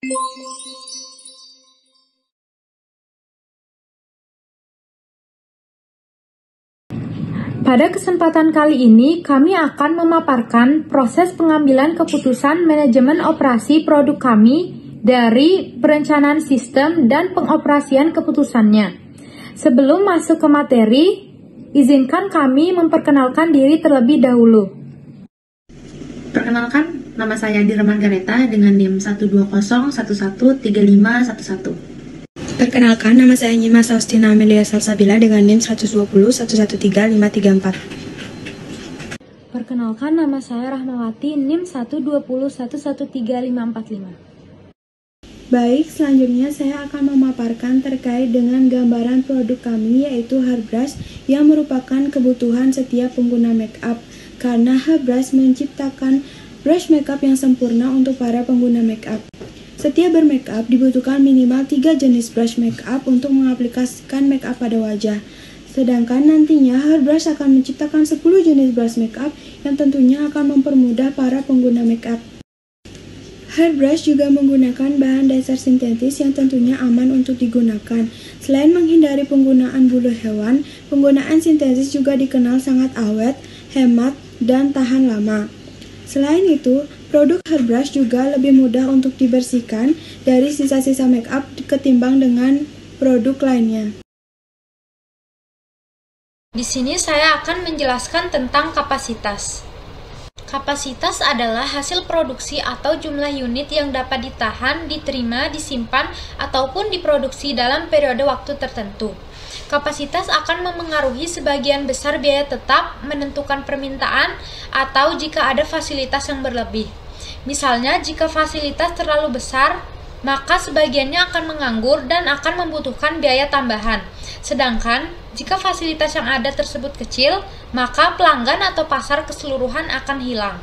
Pada kesempatan kali ini, kami akan memaparkan proses pengambilan keputusan manajemen operasi produk kami dari perencanaan sistem dan pengoperasian keputusannya. Sebelum masuk ke materi, izinkan kami memperkenalkan diri terlebih dahulu. Perkenalkan, nama saya Dira Margareta dengan NIM 120113511. Perkenalkan, nama saya Nyima Saustina Amelia Salsabila dengan NIM 120113534. Perkenalkan, nama saya Rahmawati, NIM 120113545. Baik, selanjutnya saya akan memaparkan terkait dengan gambaran produk kami yaitu hairbrush yang merupakan kebutuhan setiap pengguna makeup karena hairbrush menciptakan brush makeup yang sempurna untuk para pengguna makeup. Setiap bermakeup dibutuhkan minimal 3 jenis brush makeup untuk mengaplikasikan makeup pada wajah. Sedangkan nantinya hairbrush akan menciptakan 10 jenis brush makeup yang tentunya akan mempermudah para pengguna makeup. Hairbrush juga menggunakan bahan dasar sintetis yang tentunya aman untuk digunakan. Selain menghindari penggunaan bulu hewan, penggunaan sintetis juga dikenal sangat awet, hemat, dan tahan lama. Selain itu, produk hairbrush juga lebih mudah untuk dibersihkan dari sisa-sisa makeup ketimbang dengan produk lainnya. Di sini saya akan menjelaskan tentang kapasitas. Kapasitas adalah hasil produksi atau jumlah unit yang dapat ditahan, diterima, disimpan, ataupun diproduksi dalam periode waktu tertentu. Kapasitas akan memengaruhi sebagian besar biaya tetap, menentukan permintaan, atau jika ada fasilitas yang berlebih. Misalnya, jika fasilitas terlalu besar, maka sebagiannya akan menganggur dan akan membutuhkan biaya tambahan. Sedangkan, jika fasilitas yang ada tersebut kecil, maka pelanggan atau pasar keseluruhan akan hilang.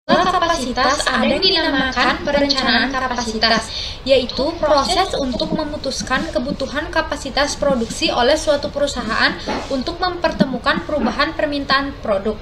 Kapasitas ada yang dinamakan perencanaan kapasitas, yaitu proses untuk memutuskan kebutuhan kapasitas produksi oleh suatu perusahaan untuk mempertemukan perubahan permintaan produk.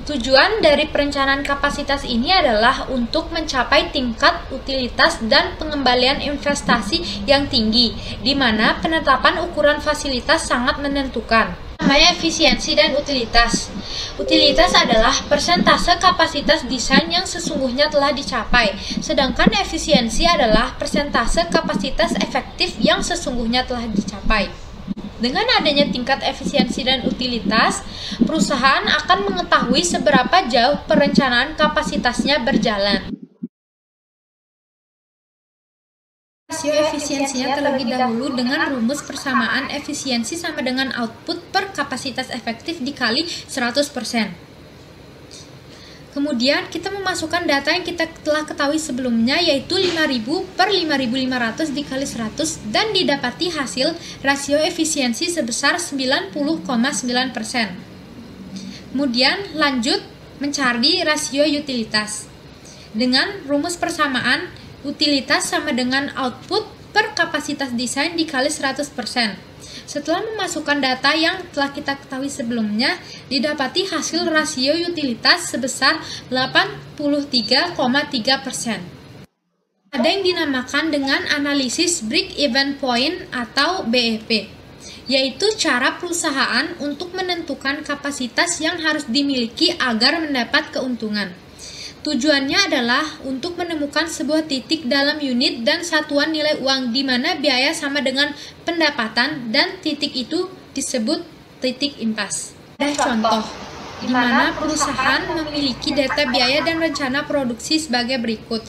Tujuan dari perencanaan kapasitas ini adalah untuk mencapai tingkat utilitas dan pengembalian investasi yang tinggi, di mana penetapan ukuran fasilitas sangat menentukan. Namanya efisiensi dan utilitas. Utilitas adalah persentase kapasitas desain yang sesungguhnya telah dicapai, sedangkan efisiensi adalah persentase kapasitas efektif yang sesungguhnya telah dicapai. Dengan adanya tingkat efisiensi dan utilitas, perusahaan akan mengetahui seberapa jauh perencanaan kapasitasnya berjalan. Rasio efisiensinya terlebih dahulu dengan rumus persamaan efisiensi sama dengan output per kapasitas efektif dikali 100%. Kemudian kita memasukkan data yang kita telah ketahui sebelumnya yaitu 5.000 per 5.500 dikali 100 dan didapati hasil rasio efisiensi sebesar 90,9%. Kemudian lanjut mencari rasio utilitas. Dengan rumus persamaan utilitas sama dengan output per kapasitas desain dikali 100%. Setelah memasukkan data yang telah kita ketahui sebelumnya, didapati hasil rasio utilitas sebesar 83,3%. Ada yang dinamakan dengan analisis break-even point atau BEP, yaitu cara perusahaan untuk menentukan kapasitas yang harus dimiliki agar mendapat keuntungan. Tujuannya adalah untuk menemukan sebuah titik dalam unit dan satuan nilai uang di mana biaya sama dengan pendapatan dan titik itu disebut titik impas. Ada contoh di mana perusahaan memiliki data biaya dan rencana produksi sebagai berikut.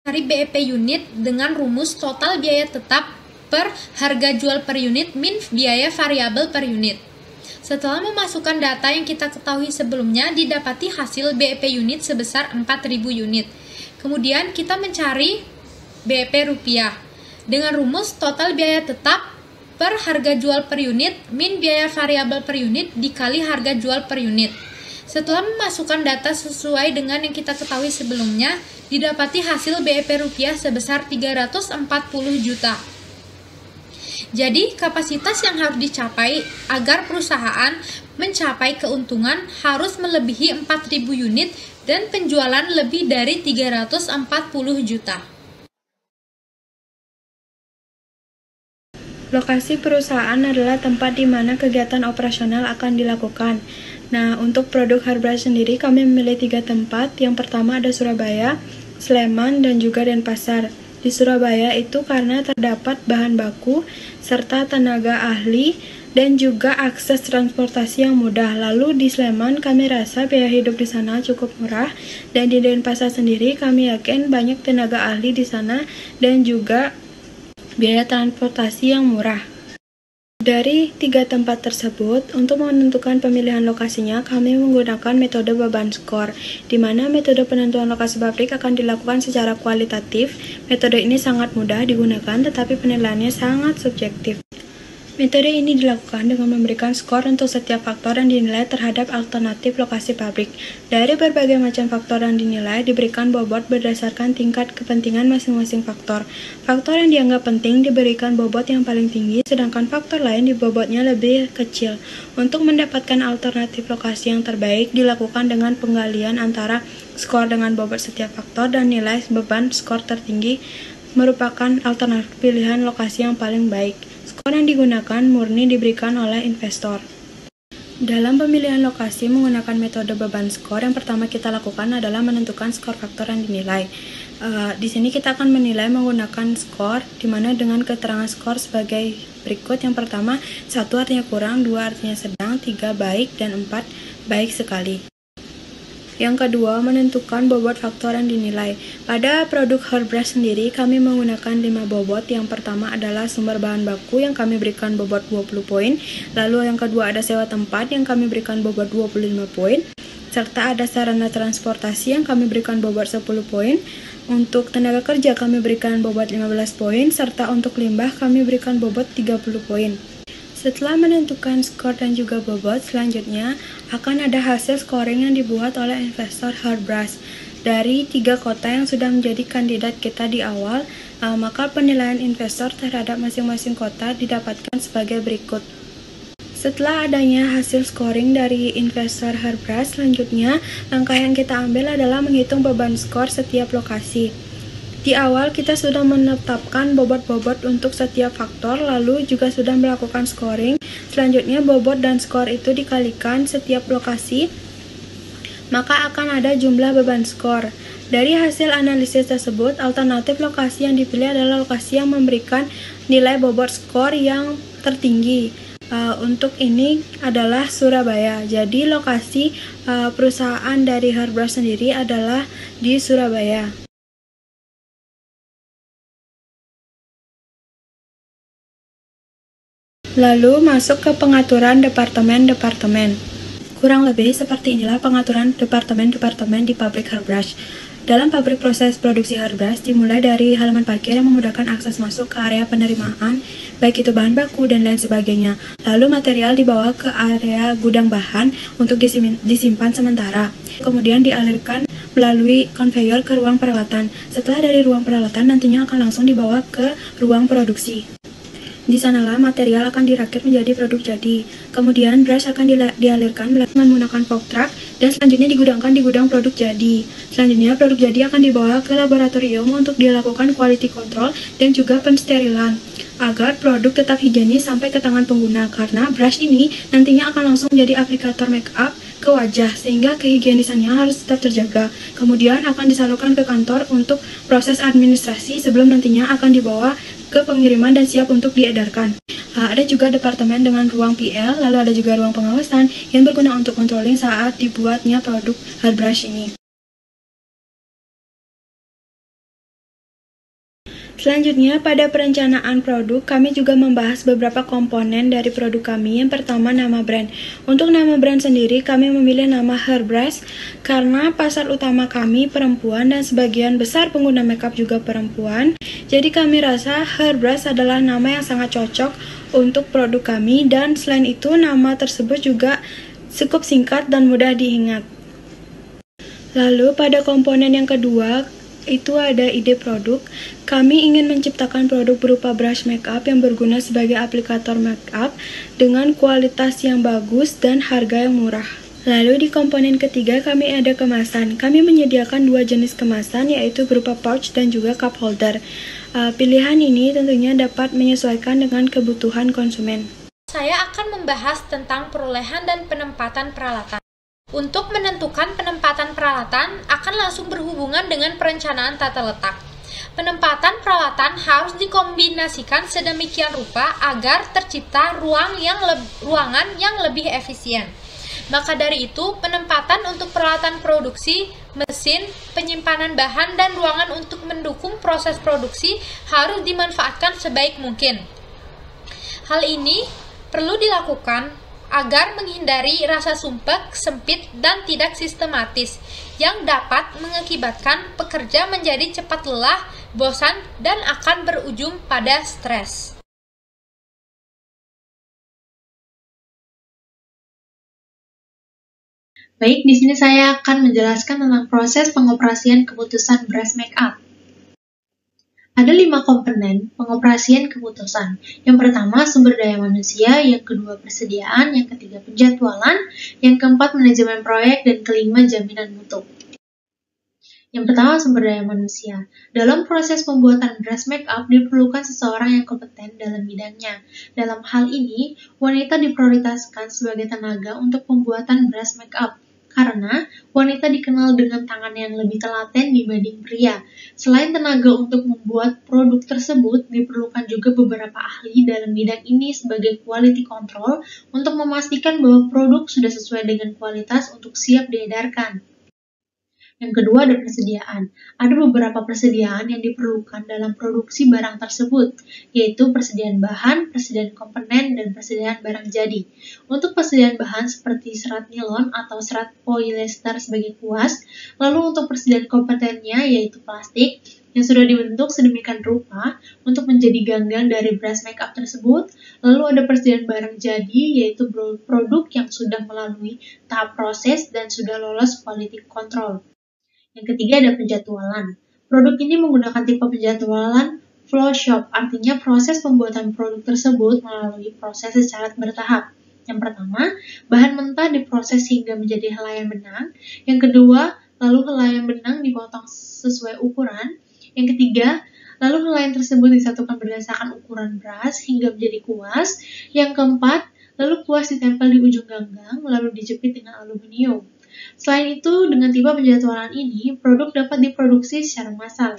Cari BEP unit dengan rumus total biaya tetap per harga jual per unit min biaya variabel per unit. Setelah memasukkan data yang kita ketahui sebelumnya, didapati hasil BEP unit sebesar 4.000 unit. Kemudian kita mencari BEP rupiah dengan rumus total biaya tetap per harga jual per unit min biaya variabel per unit dikali harga jual per unit. Setelah memasukkan data sesuai dengan yang kita ketahui sebelumnya, didapati hasil BEP rupiah sebesar 340 juta. Jadi, kapasitas yang harus dicapai agar perusahaan mencapai keuntungan harus melebihi 4.000 unit dan penjualan lebih dari 340 juta. Lokasi perusahaan adalah tempat di mana kegiatan operasional akan dilakukan. Nah, untuk produk Harbrush sendiri kami memilih 3 tempat. Yang pertama ada Surabaya, Sleman, dan juga Denpasar. Di Surabaya itu karena terdapat bahan baku, serta tenaga ahli, dan juga akses transportasi yang mudah. Lalu di Sleman kami rasa biaya hidup di sana cukup murah, dan di Denpasar sendiri kami yakin banyak tenaga ahli di sana, dan juga biaya transportasi yang murah. Dari 3 tempat tersebut, untuk menentukan pemilihan lokasinya, kami menggunakan metode beban skor, di mana metode penentuan lokasi pabrik akan dilakukan secara kualitatif. Metode ini sangat mudah digunakan, tetapi penilaiannya sangat subjektif. Metode ini dilakukan dengan memberikan skor untuk setiap faktor yang dinilai terhadap alternatif lokasi pabrik. Dari berbagai macam faktor yang dinilai, diberikan bobot berdasarkan tingkat kepentingan masing-masing faktor. Faktor yang dianggap penting diberikan bobot yang paling tinggi, sedangkan faktor lain dibobotnya lebih kecil. Untuk mendapatkan alternatif lokasi yang terbaik, dilakukan dengan penggalian antara skor dengan bobot setiap faktor dan nilai beban skor tertinggi merupakan alternatif pilihan lokasi yang paling baik. Skor yang digunakan murni diberikan oleh investor. Dalam pemilihan lokasi menggunakan metode beban skor, yang pertama kita lakukan adalah menentukan skor faktor yang dinilai. Di sini kita akan menilai menggunakan skor, di mana dengan keterangan skor sebagai berikut. Yang pertama, 1 artinya kurang, 2 artinya sedang, 3 baik, dan 4 baik sekali. Yang kedua, menentukan bobot faktor yang dinilai. Pada produk Harbrush sendiri, kami menggunakan 5 bobot. Yang pertama adalah sumber bahan baku yang kami berikan bobot 20 poin. Lalu yang kedua ada sewa tempat yang kami berikan bobot 25 poin. Serta ada sarana transportasi yang kami berikan bobot 10 poin. Untuk tenaga kerja kami berikan bobot 15 poin. Serta untuk limbah kami berikan bobot 30 poin. Setelah menentukan skor dan juga bobot, selanjutnya akan ada hasil scoring yang dibuat oleh investor Harbrush. Dari 3 kota yang sudah menjadi kandidat kita di awal, maka penilaian investor terhadap masing-masing kota didapatkan sebagai berikut. Setelah adanya hasil scoring dari investor Harbrush, selanjutnya langkah yang kita ambil adalah menghitung beban skor setiap lokasi. Di awal kita sudah menetapkan bobot-bobot untuk setiap faktor, lalu juga sudah melakukan scoring. Selanjutnya bobot dan skor itu dikalikan setiap lokasi, maka akan ada jumlah beban skor. Dari hasil analisis tersebut, alternatif lokasi yang dipilih adalah lokasi yang memberikan nilai bobot skor yang tertinggi. Untuk ini adalah Surabaya. Jadi lokasi perusahaan dari Harbrush sendiri adalah di Surabaya. Lalu masuk ke pengaturan departemen-departemen. Kurang lebih seperti inilah pengaturan departemen-departemen di pabrik Harbrush. Dalam pabrik proses produksi Harbrush dimulai dari halaman parkir yang memudahkan akses masuk ke area penerimaan, baik itu bahan baku dan lain sebagainya. Lalu material dibawa ke area gudang bahan untuk disimpan sementara. Kemudian dialirkan melalui konveyor ke ruang perawatan. Setelah dari ruang perawatan nantinya akan langsung dibawa ke ruang produksi. Di sanalah material akan dirakit menjadi produk jadi. Kemudian brush akan dialirkan dengan menggunakan fork truck dan selanjutnya digudangkan di gudang produk jadi. Selanjutnya produk jadi akan dibawa ke laboratorium untuk dilakukan quality control dan juga pensterilan agar produk tetap higienis sampai ke tangan pengguna, karena brush ini nantinya akan langsung menjadi aplikator make up ke wajah sehingga kehigienisannya harus tetap terjaga. Kemudian akan disalurkan ke kantor untuk proses administrasi sebelum nantinya akan dibawa ke pengiriman dan siap untuk diedarkan. Ada juga departemen dengan ruang PL, lalu ada juga ruang pengawasan yang berguna untuk controlling saat dibuatnya produk Harbrush ini. Selanjutnya, pada perencanaan produk, kami juga membahas beberapa komponen dari produk kami. Yang pertama, nama brand. Untuk nama brand sendiri, kami memilih nama Harbrush karena pasar utama kami perempuan dan sebagian besar pengguna makeup juga perempuan. Jadi kami rasa Harbrush adalah nama yang sangat cocok untuk produk kami, dan selain itu nama tersebut juga cukup singkat dan mudah diingat. Lalu pada komponen yang kedua, itu ada ide produk. Kami ingin menciptakan produk berupa brush makeup yang berguna sebagai aplikator makeup dengan kualitas yang bagus dan harga yang murah. Lalu di komponen ketiga kami ada kemasan. Kami menyediakan dua jenis kemasan, yaitu berupa pouch dan juga cup holder. Pilihan ini tentunya dapat menyesuaikan dengan kebutuhan konsumen. Saya akan membahas tentang perolehan dan penempatan peralatan. Untuk menentukan penempatan peralatan akan langsung berhubungan dengan perencanaan tata letak. Penempatan peralatan harus dikombinasikan sedemikian rupa agar tercipta ruangan yang lebih efisien. Maka dari itu, penempatan untuk peralatan produksi, mesin, penyimpanan bahan, dan ruangan untuk mendukung proses produksi harus dimanfaatkan sebaik mungkin. Hal ini perlu dilakukan agar menghindari rasa sumpek, sempit, dan tidak sistematis yang dapat mengakibatkan pekerja menjadi cepat lelah, bosan, dan akan berujung pada stres. Baik, di sini saya akan menjelaskan tentang proses pengoperasian keputusan brush makeup. Ada 5 komponen pengoperasian keputusan. Yang pertama, sumber daya manusia, yang kedua, persediaan, yang ketiga, penjadwalan, yang keempat, manajemen proyek, dan kelima, jaminan mutu. Yang pertama, sumber daya manusia. Dalam proses pembuatan brush makeup diperlukan seseorang yang kompeten dalam bidangnya. Dalam hal ini, wanita diprioritaskan sebagai tenaga untuk pembuatan brush makeup. Karena wanita dikenal dengan tangan yang lebih telaten dibanding pria. Selain tenaga untuk membuat produk tersebut, diperlukan juga beberapa ahli dalam bidang ini sebagai quality control untuk memastikan bahwa produk sudah sesuai dengan kualitas untuk siap diedarkan. Yang kedua, ada persediaan. Ada beberapa persediaan yang diperlukan dalam produksi barang tersebut, yaitu persediaan bahan, persediaan komponen, dan persediaan barang jadi. Untuk persediaan bahan seperti serat nilon atau serat polyester sebagai kuas, lalu untuk persediaan komponennya yaitu plastik, yang sudah dibentuk sedemikian rupa untuk menjadi ganggang dari brush makeup tersebut. Lalu ada persediaan barang jadi, yaitu produk yang sudah melalui tahap proses dan sudah lolos quality control. Yang ketiga, ada penjadwalan. Produk ini menggunakan tipe penjadwalan flow shop, artinya proses pembuatan produk tersebut melalui proses secara bertahap. Yang pertama, bahan mentah diproses hingga menjadi helaian benang. Yang kedua, lalu helaian benang dipotong sesuai ukuran. Yang ketiga, lalu helaian tersebut disatukan berdasarkan ukuran brush hingga menjadi kuas. Yang keempat, lalu kuas ditempel di ujung ganggang, lalu dijepit dengan aluminium. Selain itu, dengan tipe penjadwalan ini, produk dapat diproduksi secara massal.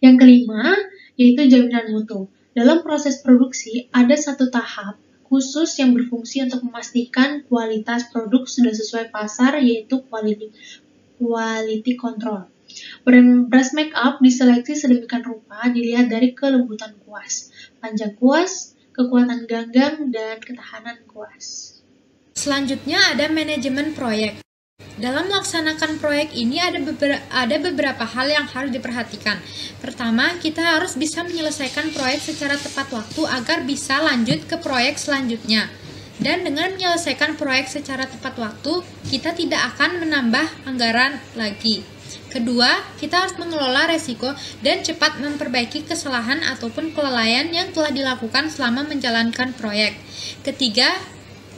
Yang kelima, yaitu jaminan mutu. Dalam proses produksi, ada satu tahap khusus yang berfungsi untuk memastikan kualitas produk sudah sesuai pasar, yaitu quality control. Brush makeup diseleksi sedemikian rupa dilihat dari kelembutan kuas, panjang kuas, kekuatan ganggang, dan ketahanan kuas. Selanjutnya ada manajemen proyek. Dalam melaksanakan proyek ini ada beberapa hal yang harus diperhatikan. Pertama, kita harus bisa menyelesaikan proyek secara tepat waktu agar bisa lanjut ke proyek selanjutnya. Dan dengan menyelesaikan proyek secara tepat waktu, kita tidak akan menambah anggaran lagi. Kedua, kita harus mengelola resiko dan cepat memperbaiki kesalahan ataupun kelalaian yang telah dilakukan selama menjalankan proyek. Ketiga,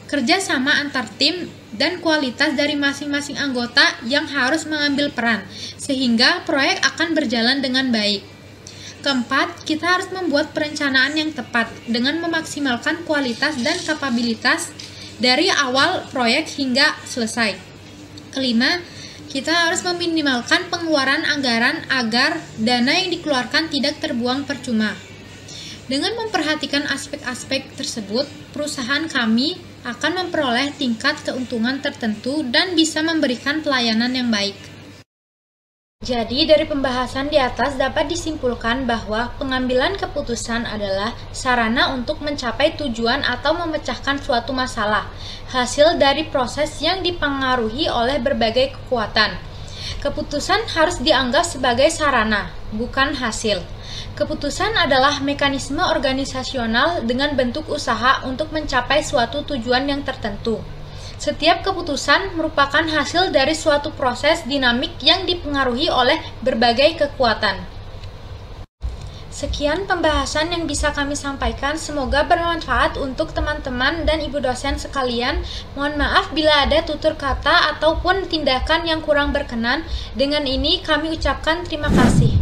kerjasama antar tim dan kualitas dari masing-masing anggota yang harus mengambil peran, sehingga proyek akan berjalan dengan baik. Keempat, kita harus membuat perencanaan yang tepat dengan memaksimalkan kualitas dan kapabilitas dari awal proyek hingga selesai. Kelima, kita harus meminimalkan pengeluaran anggaran agar dana yang dikeluarkan tidak terbuang percuma. Dengan memperhatikan aspek-aspek tersebut, perusahaan kami akan memperoleh tingkat keuntungan tertentu dan bisa memberikan pelayanan yang baik. Jadi, dari pembahasan di atas dapat disimpulkan bahwa pengambilan keputusan adalah sarana untuk mencapai tujuan atau memecahkan suatu masalah, hasil dari proses yang dipengaruhi oleh berbagai kekuatan. Keputusan harus dianggap sebagai sarana, bukan hasil. Keputusan adalah mekanisme organisasional dengan bentuk usaha untuk mencapai suatu tujuan yang tertentu. Setiap keputusan merupakan hasil dari suatu proses dinamik yang dipengaruhi oleh berbagai kekuatan. Sekian pembahasan yang bisa kami sampaikan, semoga bermanfaat untuk teman-teman dan ibu dosen sekalian. Mohon maaf bila ada tutur kata ataupun tindakan yang kurang berkenan. Dengan ini kami ucapkan terima kasih.